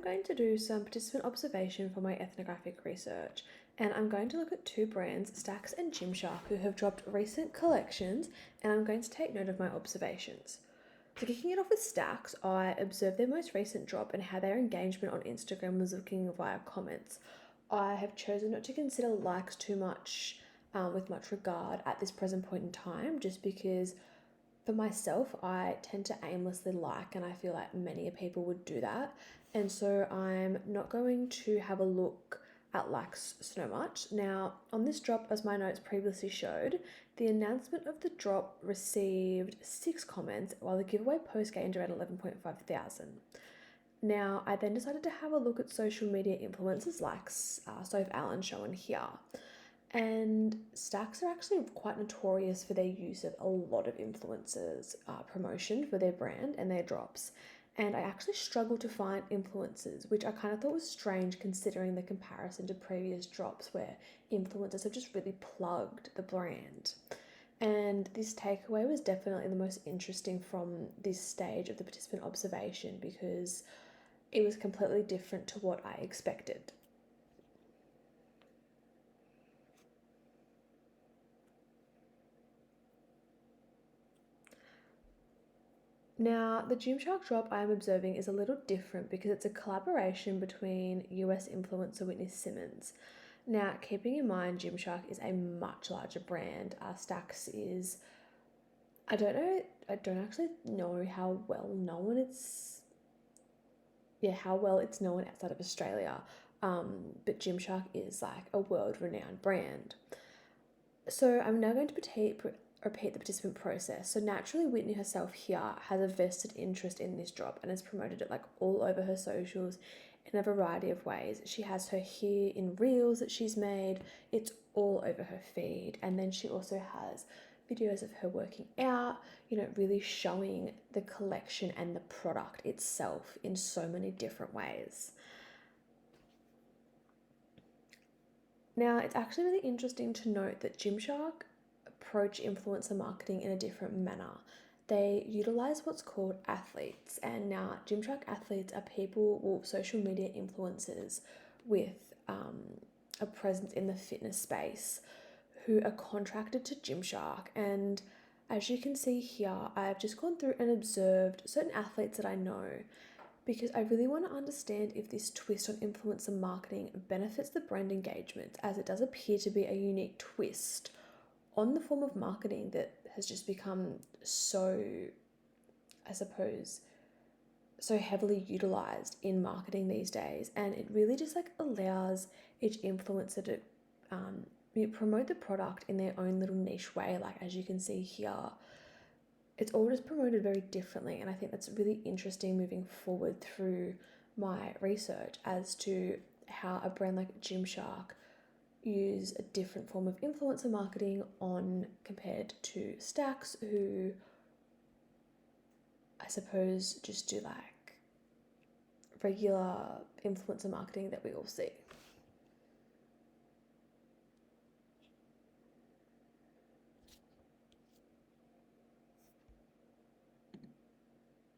going to do some participant observation for my ethnographic research, and I'm going to look at two brands, Stax and Gymshark, who have dropped recent collections, and I'm going to take note of my observations. So kicking it off with Stax, I observed their most recent drop and how their engagement on Instagram was looking via comments. I have chosen not to consider likes too much with much regard at this present point in time, just because for myself, I tend to aimlessly like, and I feel like many people would do that. And so I'm not going to have a look at likes so much. Now, on this drop, as my notes previously showed, the announcement of the drop received 6 comments, while the giveaway post gained around 11.5 thousand. Now, I then decided to have a look at social media influencers like Soph Allen shown here. And Stax are actually quite notorious for their use of a lot of influencers promotion for their brand and their drops. And I actually struggled to find influencers, which I kind of thought was strange considering the comparison to previous drops where influencers have just really plugged the brand. And this takeaway was definitely the most interesting from this stage of the participant observation because it was completely different to what I expected. Now, the Gymshark drop I am observing is a little different because it's a collaboration between US influencer Whitney Simmons. Now, keeping in mind Gymshark is a much larger brand, Stax is, I don't actually know how well known how well it's known outside of Australia. But Gymshark is like a world renowned brand. So I'm now going to repeat the participant process. So naturally, Whitney herself here has a vested interest in this drop and has promoted it like all over her socials in a variety of ways. She has her here in reels that she's made. It's all over her feed. And then she also has videos of her working out, really showing the collection and the product itself in so many different ways. Now, it's actually really interesting to note that Gymshark approach influencer marketing in a different manner. They utilize what's called athletes, and now Gymshark athletes are social media influencers with a presence in the fitness space who are contracted to Gymshark. And as you can see here, I've just gone through and observed certain athletes that I know because I really want to understand if this twist on influencer marketing benefits the brand engagement, as it does appear to be a unique twist on the form of marketing that has just become so, I suppose, so heavily utilized in marketing these days. And it really just like allows each influencer to promote the product in their own little niche way. Like as you can see here, it's all just promoted very differently, and I think that's really interesting moving forward through my research as to how a brand like Gymshark use a different form of influencer marketing on compared to Stax, who I suppose just do like regular influencer marketing that we all see.